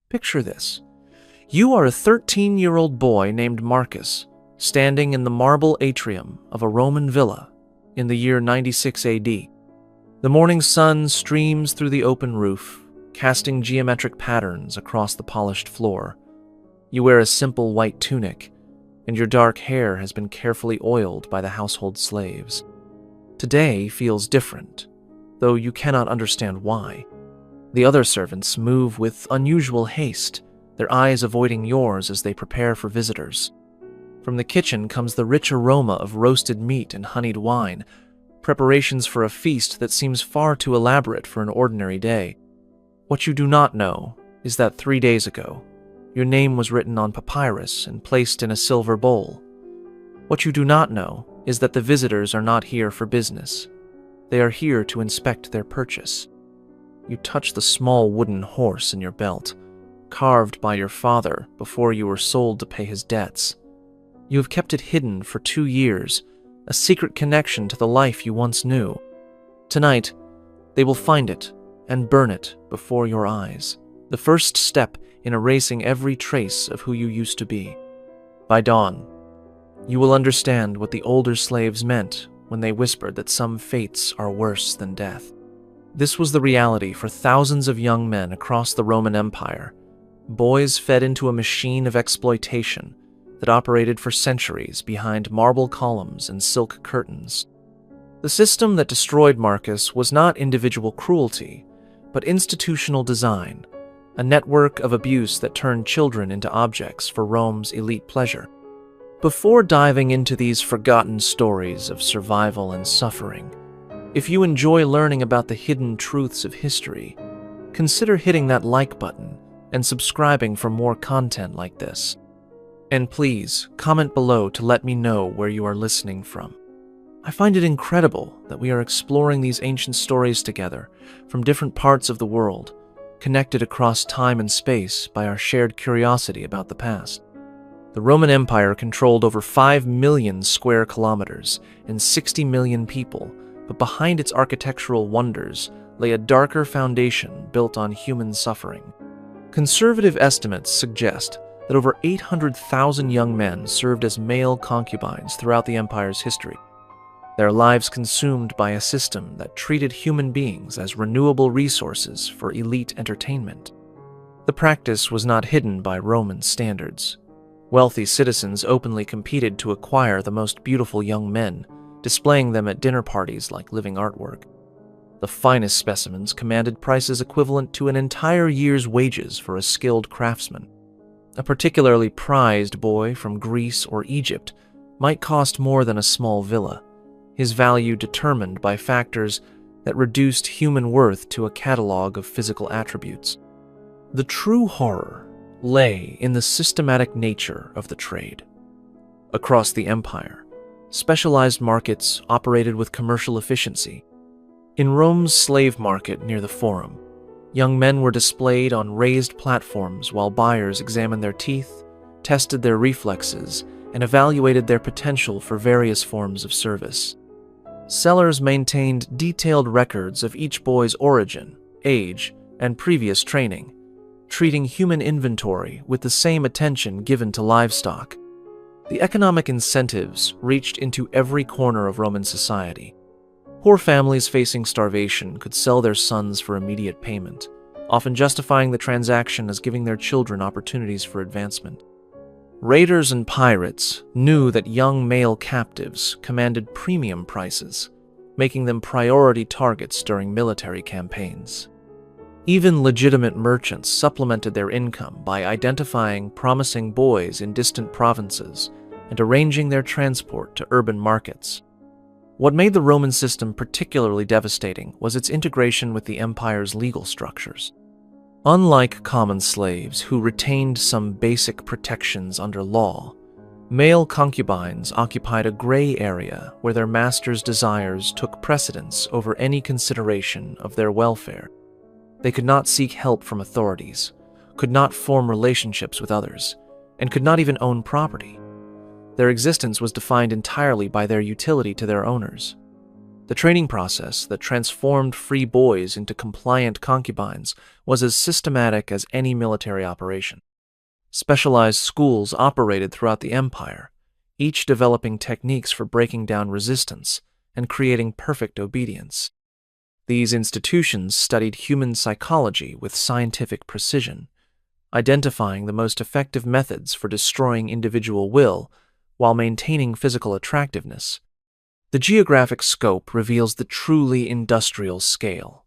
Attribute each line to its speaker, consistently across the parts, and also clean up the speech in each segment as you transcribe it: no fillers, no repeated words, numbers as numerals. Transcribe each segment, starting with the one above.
Speaker 1: Picture this. You are a 13-year-old boy named Marcus, standing in the marble atrium of a Roman villa in the year 96 AD. The morning sun streams through the open roof, casting geometric patterns across the polished floor. You wear a simple white tunic, and your dark hair has been carefully oiled by the household slaves. Today feels different, though you cannot understand why. The other servants move with unusual haste, their eyes avoiding yours as they prepare for visitors. From the kitchen comes the rich aroma of roasted meat and honeyed wine, preparations for a feast that seems far too elaborate for an ordinary day. What you do not know is that 3 days ago, your name was written on papyrus and placed in a silver bowl. What you do not know is that the visitors are not here for business. They are here to inspect their purchase. You touch the small wooden horse in your belt, carved by your father before you were sold to pay his debts. You have kept it hidden for 2 years, a secret connection to the life you once knew. Tonight, they will find it and burn it before your eyes, the first step in erasing every trace of who you used to be. By dawn, you will understand what the older slaves meant when they whispered that some fates are worse than death. This was the reality for thousands of young men across the Roman Empire, boys fed into a machine of exploitation that operated for centuries behind marble columns and silk curtains. The system that destroyed Marcus was not individual cruelty, but institutional design, a network of abuse that turned children into objects for Rome's elite pleasure. Before diving into these forgotten stories of survival and suffering, if you enjoy learning about the hidden truths of history, consider hitting that like button and subscribing for more content like this. And please, comment below to let me know where you are listening from. I find it incredible that we are exploring these ancient stories together from different parts of the world, connected across time and space by our shared curiosity about the past. The Roman Empire controlled over 5 million square kilometers and 60 million people, but behind its architectural wonders lay a darker foundation built on human suffering. Conservative estimates suggest that over 800,000 young men served as male concubines throughout the empire's history, their lives consumed by a system that treated human beings as renewable resources for elite entertainment. The practice was not hidden by Roman standards. Wealthy citizens openly competed to acquire the most beautiful young men, displaying them at dinner parties like living artwork. The finest specimens commanded prices equivalent to an entire year's wages for a skilled craftsman. A particularly prized boy from Greece or Egypt might cost more than a small villa, his value determined by factors that reduced human worth to a catalog of physical attributes. The true horror lay in the systematic nature of the trade. Across the empire, specialized markets operated with commercial efficiency. In Rome's slave market near the Forum, young men were displayed on raised platforms while buyers examined their teeth, tested their reflexes, and evaluated their potential for various forms of service. Sellers maintained detailed records of each boy's origin, age, and previous training, treating human inventory with the same attention given to livestock. The economic incentives reached into every corner of Roman society. Poor families facing starvation could sell their sons for immediate payment, often justifying the transaction as giving their children opportunities for advancement. Raiders and pirates knew that young male captives commanded premium prices, making them priority targets during military campaigns. Even legitimate merchants supplemented their income by identifying promising boys in distant provinces and arranging their transport to urban markets. What made the Roman system particularly devastating was its integration with the empire's legal structures. Unlike common slaves who retained some basic protections under law, male concubines occupied a gray area where their master's desires took precedence over any consideration of their welfare. They could not seek help from authorities, could not form relationships with others, and could not even own property. Their existence was defined entirely by their utility to their owners. The training process that transformed free boys into compliant concubines was as systematic as any military operation. Specialized schools operated throughout the empire, each developing techniques for breaking down resistance and creating perfect obedience. These institutions studied human psychology with scientific precision, identifying the most effective methods for destroying individual will while maintaining physical attractiveness. The geographic scope reveals the truly industrial scale.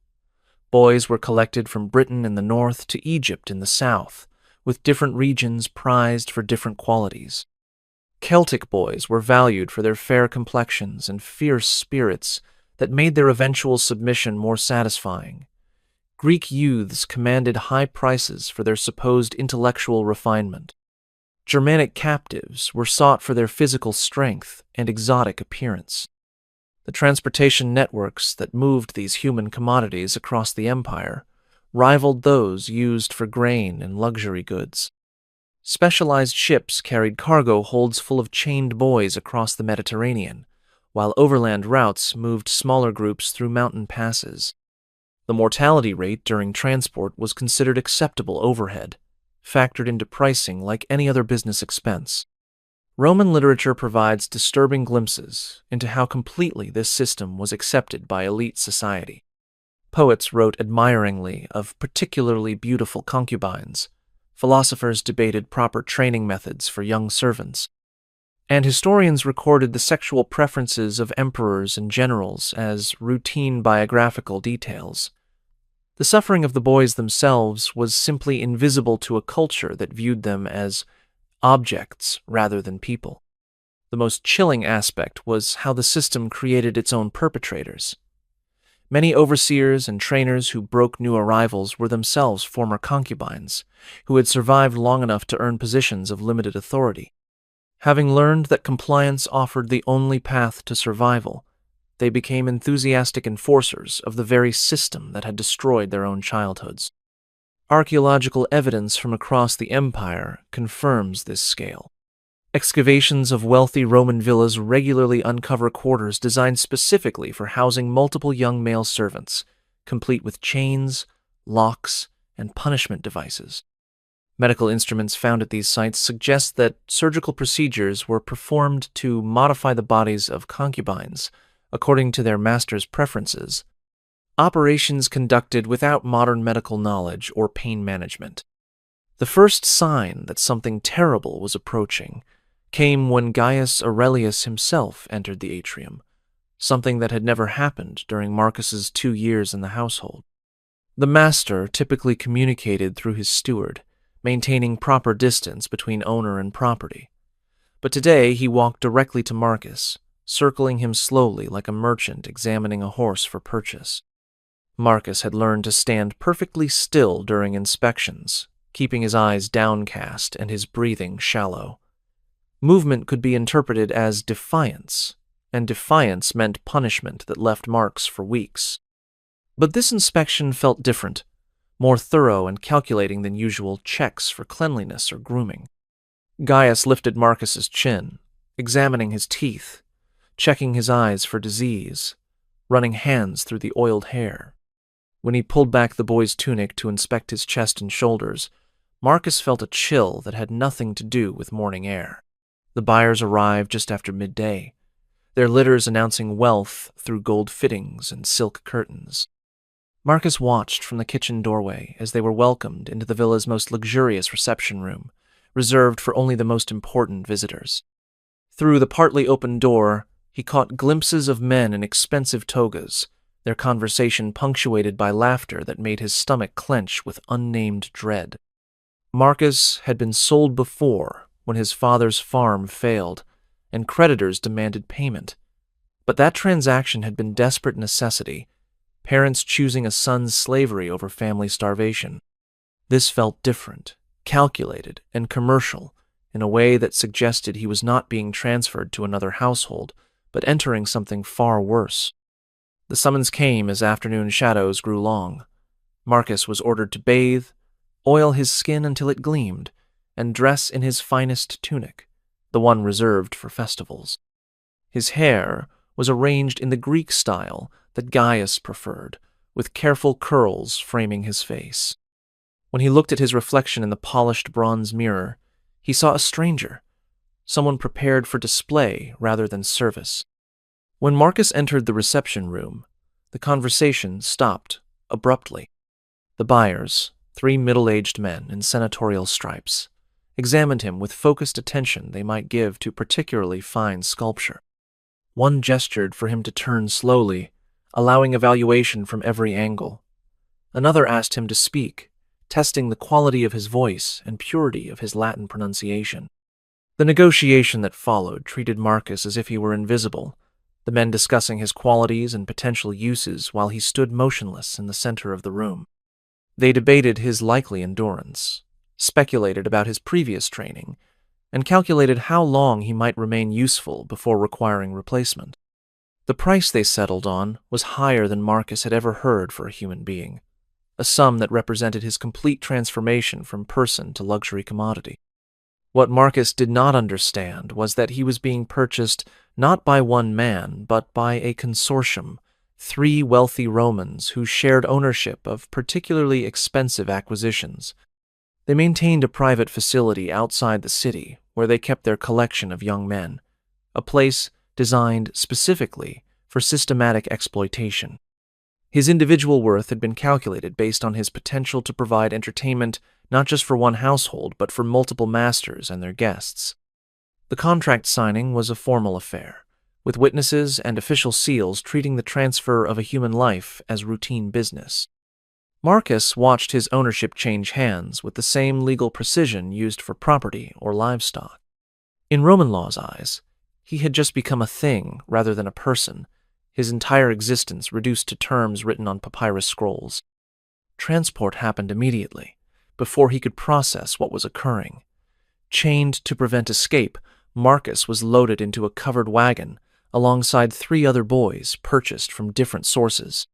Speaker 1: Boys were collected from Britain in the north to Egypt in the south, with different regions prized for different qualities. Celtic boys were valued for their fair complexions and fierce spirits that made their eventual submission more satisfying. Greek youths commanded high prices for their supposed intellectual refinement. Germanic captives were sought for their physical strength and exotic appearance. The transportation networks that moved these human commodities across the empire rivaled those used for grain and luxury goods. Specialized ships carried cargo holds full of chained boys across the Mediterranean, while overland routes moved smaller groups through mountain passes. The mortality rate during transport was considered acceptable overhead, factored into pricing like any other business expense. Roman literature provides disturbing glimpses into how completely this system was accepted by elite society. Poets wrote admiringly of particularly beautiful concubines. Philosophers debated proper training methods for young servants. And historians recorded the sexual preferences of emperors and generals as routine biographical details. The suffering of the boys themselves was simply invisible to a culture that viewed them as objects rather than people. The most chilling aspect was how the system created its own perpetrators. Many overseers and trainers who broke new arrivals were themselves former concubines, who had survived long enough to earn positions of limited authority. Having learned that compliance offered the only path to survival, they became enthusiastic enforcers of the very system that had destroyed their own childhoods. Archaeological evidence from across the empire confirms this scale. Excavations of wealthy Roman villas regularly uncover quarters designed specifically for housing multiple young male servants, complete with chains, locks, and punishment devices. Medical instruments found at these sites suggest that surgical procedures were performed to modify the bodies of concubines according to their master's preferences. Operations conducted without modern medical knowledge or pain management. The first sign that something terrible was approaching came when Gaius Aurelius himself entered the atrium, something that had never happened during Marcus's 2 years in the household. The master typically communicated through his steward, maintaining proper distance between owner and property. But today he walked directly to Marcus, circling him slowly like a merchant examining a horse for purchase. Marcus had learned to stand perfectly still during inspections, keeping his eyes downcast and his breathing shallow. Movement could be interpreted as defiance, and defiance meant punishment that left marks for weeks. But this inspection felt different, more thorough and calculating than usual checks for cleanliness or grooming. Gaius lifted Marcus's chin, examining his teeth, checking his eyes for disease, running hands through the oiled hair. When he pulled back the boy's tunic to inspect his chest and shoulders, Marcus felt a chill that had nothing to do with morning air. The buyers arrived just after midday, their litters announcing wealth through gold fittings and silk curtains. Marcus watched from the kitchen doorway as they were welcomed into the villa's most luxurious reception room, reserved for only the most important visitors. Through the partly open door, he caught glimpses of men in expensive togas, their conversation punctuated by laughter that made his stomach clench with unnamed dread. Marcus had been sold before when his father's farm failed and creditors demanded payment. But that transaction had been desperate necessity, parents choosing a son's slavery over family starvation. This felt different, calculated, and commercial in a way that suggested he was not being transferred to another household, but entering something far worse. The summons came as afternoon shadows grew long. Marcus was ordered to bathe, oil his skin until it gleamed, and dress in his finest tunic, the one reserved for festivals. His hair, was arranged in the Greek style that Gaius preferred, with careful curls framing his face. When he looked at his reflection in the polished bronze mirror, he saw a stranger, someone prepared for display rather than service. When Marcus entered the reception room, the conversation stopped abruptly. The buyers, 3 middle-aged men in senatorial stripes, examined him with focused attention they might give to particularly fine sculpture. One gestured for him to turn slowly, allowing evaluation from every angle. Another asked him to speak, testing the quality of his voice and purity of his Latin pronunciation. The negotiation that followed treated Marcus as if he were invisible, the men discussing his qualities and potential uses while he stood motionless in the center of the room. They debated his likely endurance, speculated about his previous training, and calculated how long he might remain useful before requiring replacement. The price they settled on was higher than Marcus had ever heard for a human being, a sum that represented his complete transformation from person to luxury commodity. What Marcus did not understand was that he was being purchased not by one man, but by a consortium, 3 wealthy Romans who shared ownership of particularly expensive acquisitions. They maintained a private facility outside the city where they kept their collection of young men, a place designed specifically for systematic exploitation. His individual worth had been calculated based on his potential to provide entertainment not just for one household, but for multiple masters and their guests. The contract signing was a formal affair, with witnesses and official seals treating the transfer of a human life as routine business. Marcus watched his ownership change hands with the same legal precision used for property or livestock. In Roman law's eyes, he had just become a thing rather than a person, his entire existence reduced to terms written on papyrus scrolls. Transport happened immediately, before he could process what was occurring. Chained to prevent escape, Marcus was loaded into a covered wagon alongside 3 other boys purchased from different sources.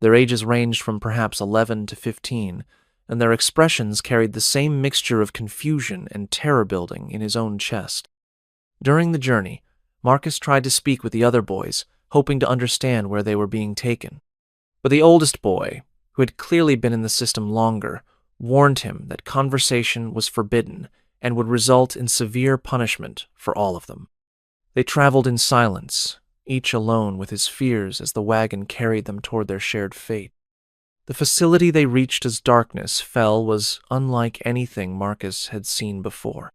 Speaker 1: Their ages ranged from perhaps 11 to 15, and their expressions carried the same mixture of confusion and terror-building in his own chest. During the journey, Marcus tried to speak with the other boys, hoping to understand where they were being taken. But the oldest boy, who had clearly been in the system longer, warned him that conversation was forbidden and would result in severe punishment for all of them. They traveled in silence, each alone with his fears as the wagon carried them toward their shared fate. The facility they reached as darkness fell was unlike anything Marcus had seen before.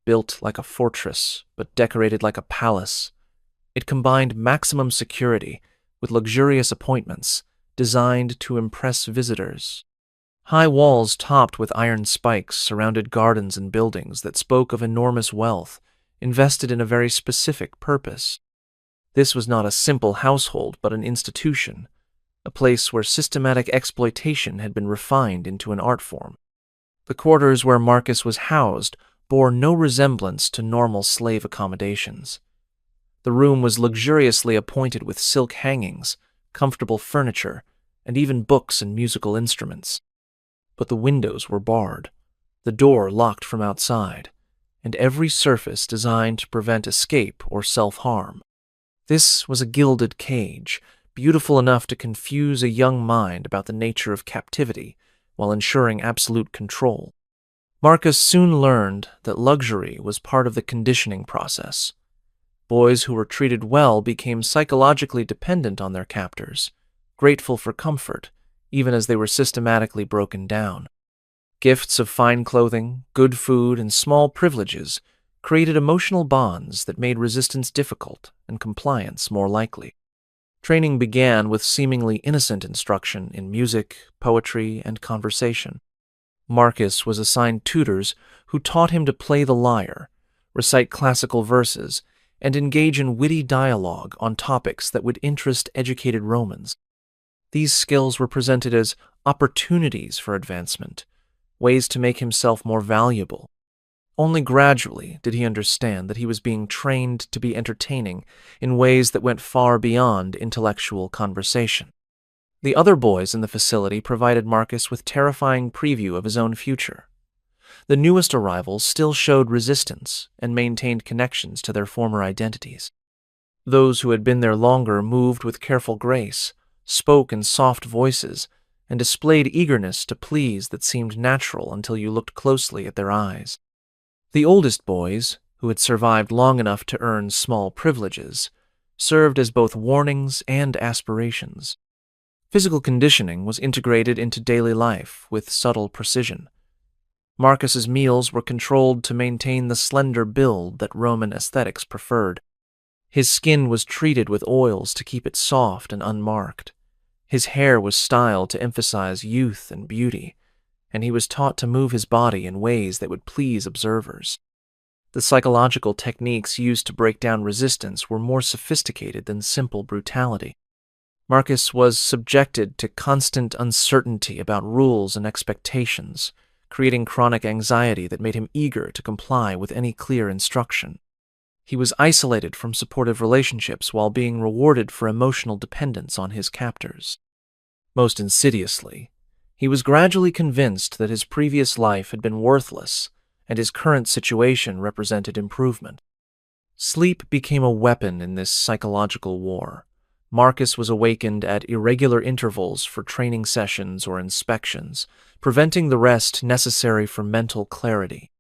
Speaker 1: Built like a fortress, but decorated like a palace, it combined maximum security with luxurious appointments designed to impress visitors. High walls topped with iron spikes surrounded gardens and buildings that spoke of enormous wealth, invested in a very specific purpose. This was not a simple household, but an institution, a place where systematic exploitation had been refined into an art form. The quarters where Marcus was housed bore no resemblance to normal slave accommodations. The room was luxuriously appointed with silk hangings, comfortable furniture, and even books and musical instruments. But the windows were barred, the door locked from outside, and every surface designed to prevent escape or self-harm. This was a gilded cage, beautiful enough to confuse a young mind about the nature of captivity while ensuring absolute control. Marcus soon learned that luxury was part of the conditioning process. Boys who were treated well became psychologically dependent on their captors, grateful for comfort, even as they were systematically broken down. Gifts of fine clothing, good food, and small privileges created emotional bonds that made resistance difficult and compliance more likely. Training began with seemingly innocent instruction in music, poetry, and conversation. Marcus was assigned tutors who taught him to play the lyre, recite classical verses, and engage in witty dialogue on topics that would interest educated Romans. These skills were presented as opportunities for advancement, ways to make himself more valuable. Only gradually did he understand that he was being trained to be entertaining in ways that went far beyond intellectual conversation. The other boys in the facility provided Marcus with terrifying preview of his own future. The newest arrivals still showed resistance and maintained connections to their former identities. Those who had been there longer moved with careful grace, spoke in soft voices, and displayed eagerness to please that seemed natural until you looked closely at their eyes. The oldest boys, who had survived long enough to earn small privileges, served as both warnings and aspirations. Physical conditioning was integrated into daily life with subtle precision. Marcus's meals were controlled to maintain the slender build that Roman aesthetics preferred. His skin was treated with oils to keep it soft and unmarked. His hair was styled to emphasize youth and beauty, and he was taught to move his body in ways that would please observers. The psychological techniques used to break down resistance were more sophisticated than simple brutality. Marcus was subjected to constant uncertainty about rules and expectations, creating chronic anxiety that made him eager to comply with any clear instruction. He was isolated from supportive relationships while being rewarded for emotional dependence on his captors. Most insidiously, he was gradually convinced that his previous life had been worthless and his current situation represented improvement. Sleep became a weapon in this psychological war. Marcus was awakened at irregular intervals for training sessions or inspections, preventing the rest necessary for mental clarity.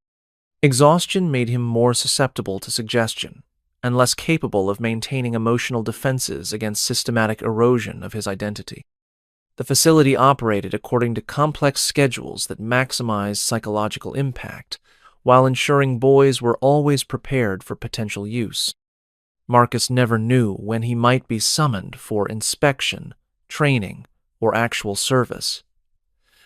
Speaker 1: Exhaustion made him more susceptible to suggestion and less capable of maintaining emotional defenses against systematic erosion of his identity. The facility operated according to complex schedules that maximized psychological impact, while ensuring boys were always prepared for potential use. Marcus never knew when he might be summoned for inspection, training, or actual service.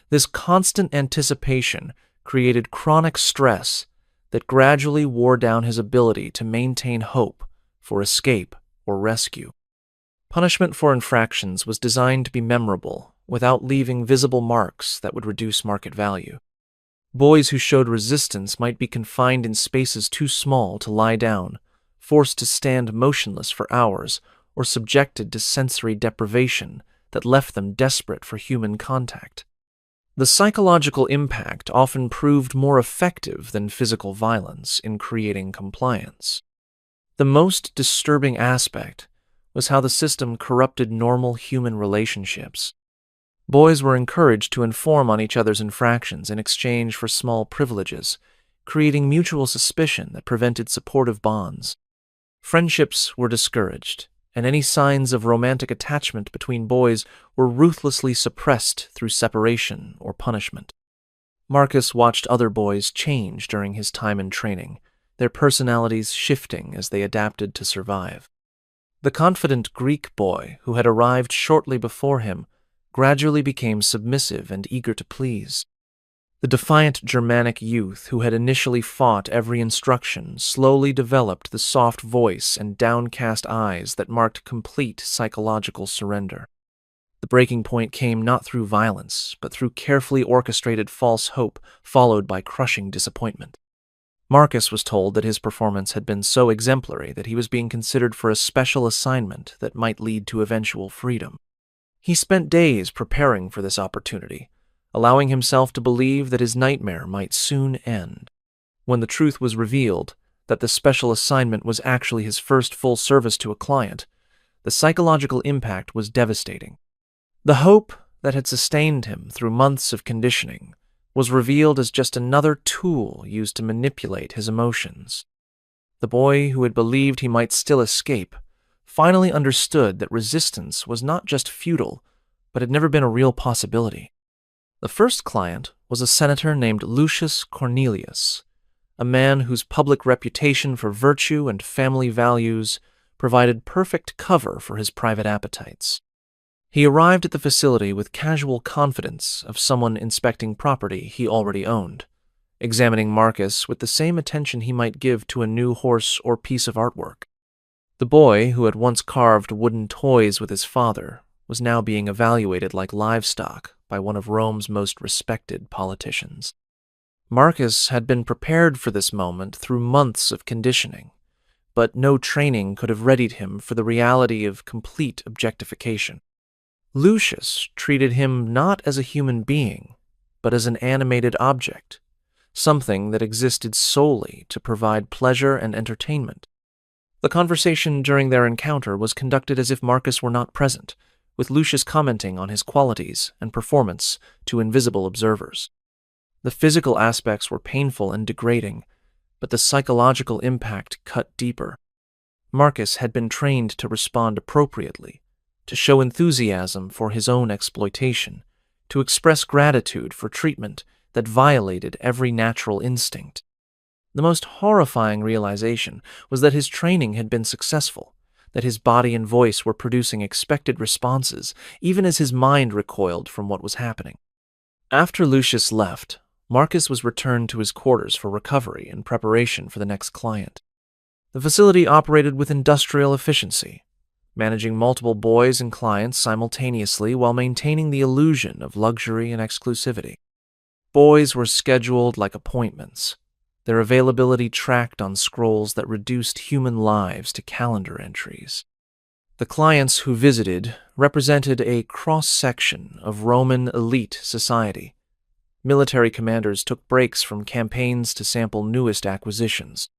Speaker 1: This constant anticipation created chronic stress that gradually wore down his ability to maintain hope for escape or rescue. Punishment for infractions was designed to be memorable without leaving visible marks that would reduce market value. Boys who showed resistance might be confined in spaces too small to lie down, forced to stand motionless for hours, or subjected to sensory deprivation that left them desperate for human contact. The psychological impact often proved more effective than physical violence in creating compliance. The most disturbing aspect was how the system corrupted normal human relationships. Boys were encouraged to inform on each other's infractions in exchange for small privileges, creating mutual suspicion that prevented supportive bonds. Friendships were discouraged, and any signs of romantic attachment between boys were ruthlessly suppressed through separation or punishment. Marcus watched other boys change during his time in training, their personalities shifting as they adapted to survive. The confident Greek boy who had arrived shortly before him gradually became submissive and eager to please. The defiant Germanic youth who had initially fought every instruction slowly developed the soft voice and downcast eyes that marked complete psychological surrender. The breaking point came not through violence, but through carefully orchestrated false hope followed by crushing disappointment. Marcus was told that his performance had been so exemplary that he was being considered for a special assignment that might lead to eventual freedom. He spent days preparing for this opportunity, allowing himself to believe that his nightmare might soon end. When the truth was revealed that the special assignment was actually his first full service to a client, the psychological impact was devastating. The hope that had sustained him through months of conditioning was revealed as just another tool used to manipulate his emotions. The boy who had believed he might still escape finally understood that resistance was not just futile, but had never been a real possibility. The first client was a senator named Lucius Cornelius, a man whose public reputation for virtue and family values provided perfect cover for his private appetites. He arrived at the facility with casual confidence of someone inspecting property he already owned, examining Marcus with the same attention he might give to a new horse or piece of artwork. The boy, who had once carved wooden toys with his father, was now being evaluated like livestock by one of Rome's most respected politicians. Marcus had been prepared for this moment through months of conditioning, but no training could have readied him for the reality of complete objectification. Lucius treated him not as a human being, but as an animated object, something that existed solely to provide pleasure and entertainment. The conversation during their encounter was conducted as if Marcus were not present, with Lucius commenting on his qualities and performance to invisible observers. The physical aspects were painful and degrading, but the psychological impact cut deeper. Marcus had been trained to respond appropriately, to show enthusiasm for his own exploitation, to express gratitude for treatment that violated every natural instinct. The most horrifying realization was that his training had been successful, that his body and voice were producing expected responses, even as his mind recoiled from what was happening. After Lucius left, Marcus was returned to his quarters for recovery and preparation for the next client. The facility operated with industrial efficiency, managing multiple boys and clients simultaneously while maintaining the illusion of luxury and exclusivity. Boys were scheduled like appointments, their availability tracked on scrolls that reduced human lives to calendar entries. The clients who visited represented a cross-section of Roman elite society. Military commanders took breaks from campaigns to sample newest acquisitions.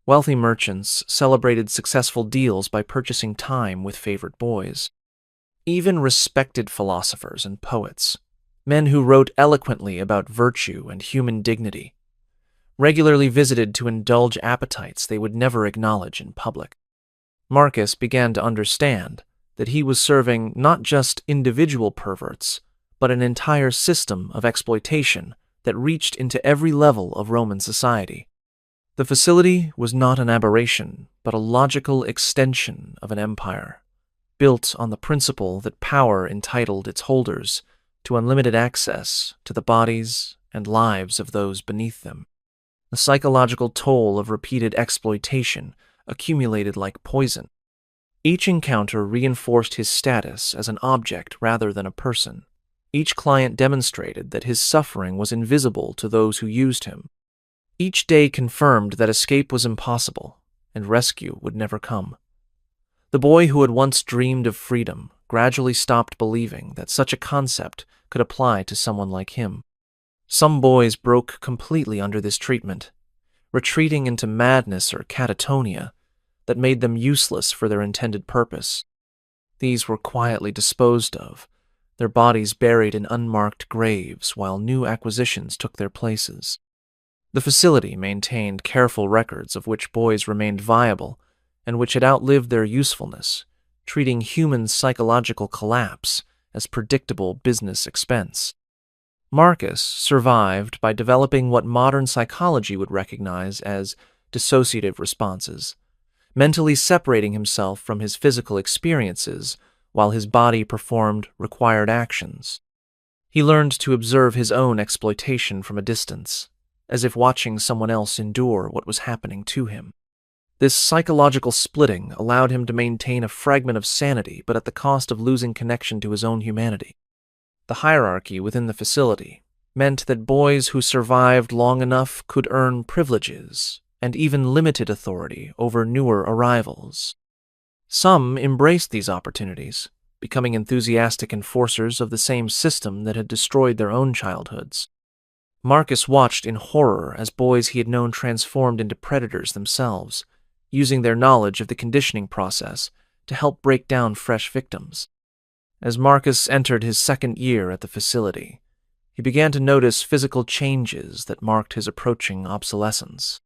Speaker 1: Wealthy merchants celebrated successful deals by purchasing time with favorite boys. Even respected philosophers and poets, men who wrote eloquently about virtue and human dignity, regularly visited to indulge appetites they would never acknowledge in public. Marcus began to understand that he was serving not just individual perverts, but an entire system of exploitation that reached into every level of Roman society. The facility was not an aberration, but a logical extension of an empire, built on the principle that power entitled its holders to unlimited access to the bodies and lives of those beneath them. The psychological toll of repeated exploitation accumulated like poison. Each encounter reinforced his status as an object rather than a person. Each client demonstrated that his suffering was invisible to those who used him. Each day confirmed that escape was impossible and rescue would never come. The boy who had once dreamed of freedom gradually stopped believing that such a concept could apply to someone like him. Some boys broke completely under this treatment, retreating into madness or catatonia that made them useless for their intended purpose. These were quietly disposed of, their bodies buried in unmarked graves while new acquisitions took their places. The facility maintained careful records of which boys remained viable and which had outlived their usefulness, treating human psychological collapse as predictable business expense. Marcus survived by developing what modern psychology would recognize as dissociative responses, mentally separating himself from his physical experiences while his body performed required actions. He learned to observe his own exploitation from a distance, as if watching someone else endure what was happening to him. This psychological splitting allowed him to maintain a fragment of sanity, but at the cost of losing connection to his own humanity. The hierarchy within the facility meant that boys who survived long enough could earn privileges and even limited authority over newer arrivals. Some embraced these opportunities, becoming enthusiastic enforcers of the same system that had destroyed their own childhoods. Marcus watched in horror as boys he had known transformed into predators themselves, using their knowledge of the conditioning process to help break down fresh victims. As Marcus entered his second year at the facility, he began to notice physical changes that marked his approaching obsolescence.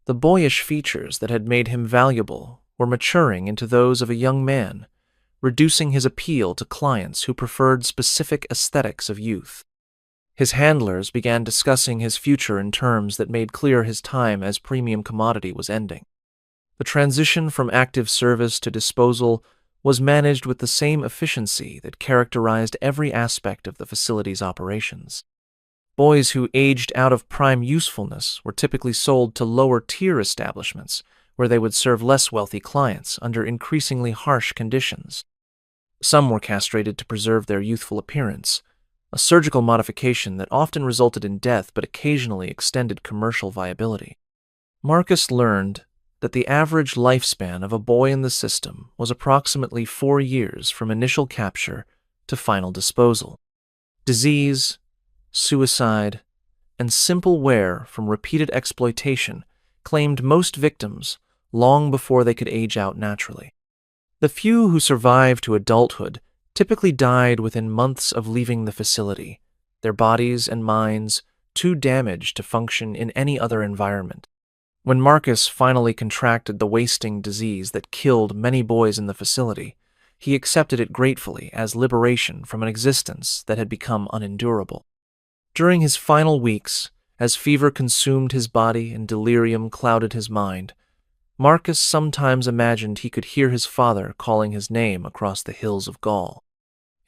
Speaker 1: The boyish features that had made him valuable were maturing into those of a young man, reducing his appeal to clients who preferred specific aesthetics of youth. His handlers began discussing his future in terms that made clear his time as premium commodity was ending. The transition from active service to disposal was managed with the same efficiency that characterized every aspect of the facility's operations. Boys who aged out of prime usefulness were typically sold to lower-tier establishments, where they would serve less wealthy clients under increasingly harsh conditions. Some were castrated to preserve their youthful appearance, a surgical modification that often resulted in death but occasionally extended commercial viability. Marcus learned that the average lifespan of a boy in the system was approximately 4 years from initial capture to final disposal. Disease, suicide, and simple wear from repeated exploitation claimed most victims long before they could age out naturally. The few who survived to adulthood typically died within months of leaving the facility, their bodies and minds too damaged to function in any other environment. When Marcus finally contracted the wasting disease that killed many boys in the facility, he accepted it gratefully as liberation from an existence that had become unendurable. During his final weeks, as fever consumed his body and delirium clouded his mind, Marcus sometimes imagined he could hear his father calling his name across the hills of Gaul.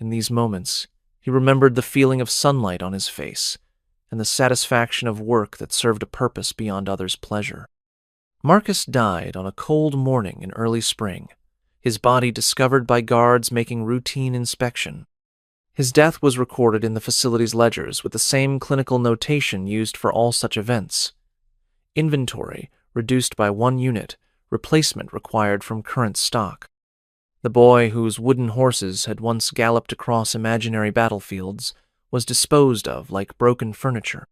Speaker 1: In these moments, he remembered the feeling of sunlight on his face and the satisfaction of work that served a purpose beyond others' pleasure. Marcus died on a cold morning in early spring, his body discovered by guards making routine inspection. His death was recorded in the facility's ledgers with the same clinical notation used for all such events. Inventory reduced by 1 unit, replacement required from current stock. The boy whose wooden horses had once galloped across imaginary battlefields was disposed of like broken furniture.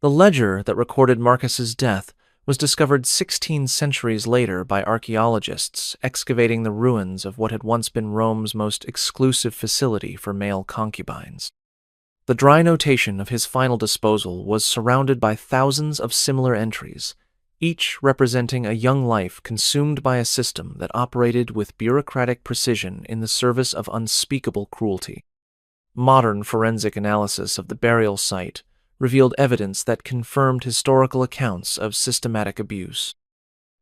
Speaker 1: The ledger that recorded Marcus's death was discovered 16 centuries later by archaeologists excavating the ruins of what had once been Rome's most exclusive facility for male concubines. The dry notation of his final disposal was surrounded by thousands of similar entries, each representing a young life consumed by a system that operated with bureaucratic precision in the service of unspeakable cruelty. Modern forensic analysis of the burial site revealed evidence that confirmed historical accounts of systematic abuse.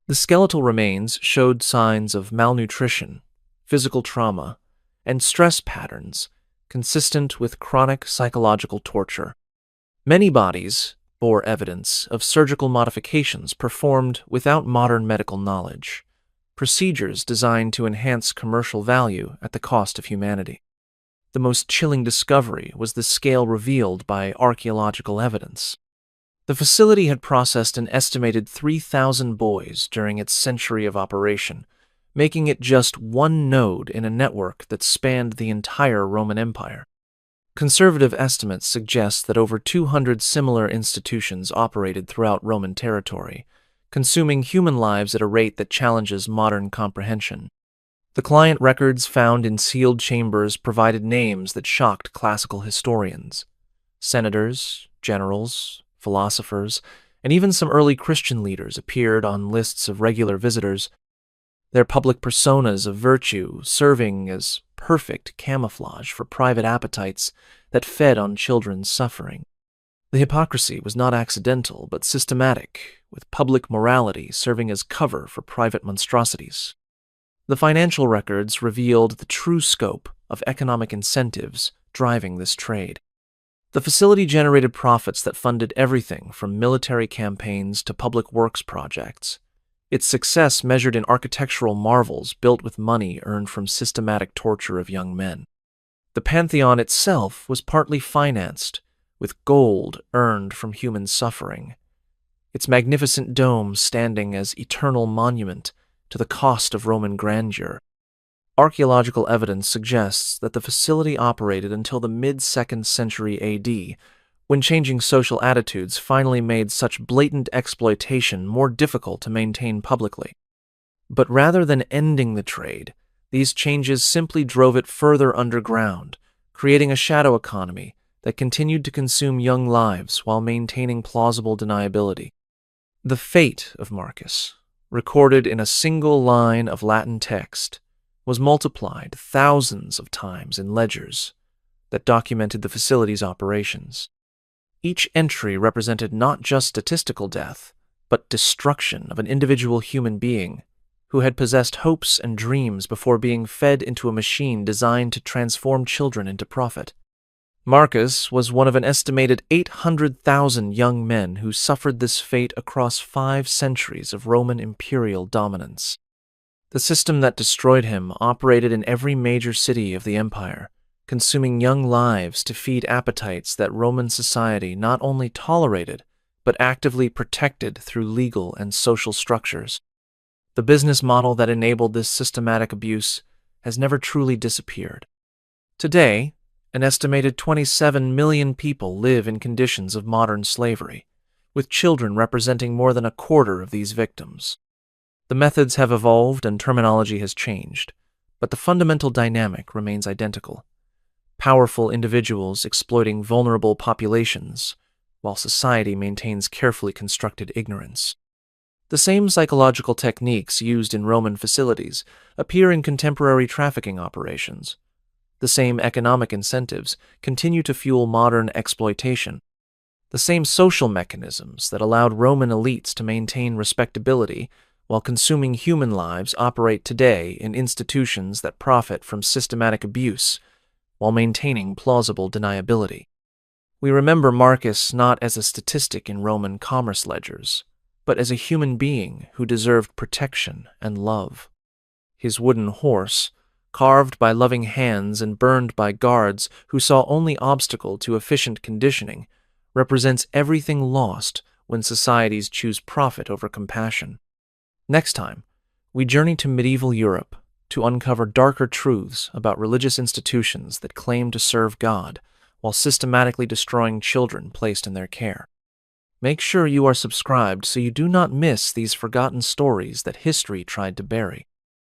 Speaker 1: The skeletal remains showed signs of malnutrition, physical trauma, and stress patterns consistent with chronic psychological torture. Many bodies bore evidence of surgical modifications performed without modern medical knowledge, procedures designed to enhance commercial value at the cost of humanity. The most chilling discovery was the scale revealed by archaeological evidence. The facility had processed an estimated 3,000 boys during its century of operation, making it just one node in a network that spanned the entire Roman Empire. Conservative estimates suggest that over 200 similar institutions operated throughout Roman territory, consuming human lives at a rate that challenges modern comprehension. The client records found in sealed chambers provided names that shocked classical historians. Senators, generals, philosophers, and even some early Christian leaders appeared on lists of regular visitors, their public personas of virtue serving as perfect camouflage for private appetites that fed on children's suffering. The hypocrisy was not accidental but systematic, with public morality serving as cover for private monstrosities. The financial records revealed the true scope of economic incentives driving this trade. The facility generated profits that funded everything from military campaigns to public works projects. Its success measured in architectural marvels built with money earned from systematic torture of young men. The Pantheon itself was partly financed with gold earned from human suffering, its magnificent dome standing as eternal monument to the cost of Roman grandeur. Archaeological evidence suggests that the facility operated until the mid-2nd century AD, when changing social attitudes finally made such blatant exploitation more difficult to maintain publicly. But rather than ending the trade, these changes simply drove it further underground, creating a shadow economy that continued to consume young lives while maintaining plausible deniability. The fate of Marcus, recorded in a single line of Latin text, was multiplied thousands of times in ledgers that documented the facility's operations. Each entry represented not just statistical death, but destruction of an individual human being who had possessed hopes and dreams before being fed into a machine designed to transform children into profit. Marcus was one of an estimated 800,000 young men who suffered this fate across 5 centuries of Roman imperial dominance. The system that destroyed him operated in every major city of the empire, consuming young lives to feed appetites that Roman society not only tolerated, but actively protected through legal and social structures. The business model that enabled this systematic abuse has never truly disappeared. Today, an estimated 27 million people live in conditions of modern slavery, with children representing more than a quarter of these victims. The methods have evolved and terminology has changed, but the fundamental dynamic remains identical. Powerful individuals exploiting vulnerable populations, while society maintains carefully constructed ignorance. The same psychological techniques used in Roman facilities appear in contemporary trafficking operations. The same economic incentives continue to fuel modern exploitation. The same social mechanisms that allowed Roman elites to maintain respectability while consuming human lives operate today in institutions that profit from systematic abuse while maintaining plausible deniability. We remember Marcus not as a statistic in Roman commerce ledgers, but as a human being who deserved protection and love. His wooden horse, carved by loving hands and burned by guards who saw only obstacle to efficient conditioning, represents everything lost when societies choose profit over compassion. Next time, we journey to medieval Europe to uncover darker truths about religious institutions that claim to serve God while systematically destroying children placed in their care. Make sure you are subscribed so you do not miss these forgotten stories that history tried to bury.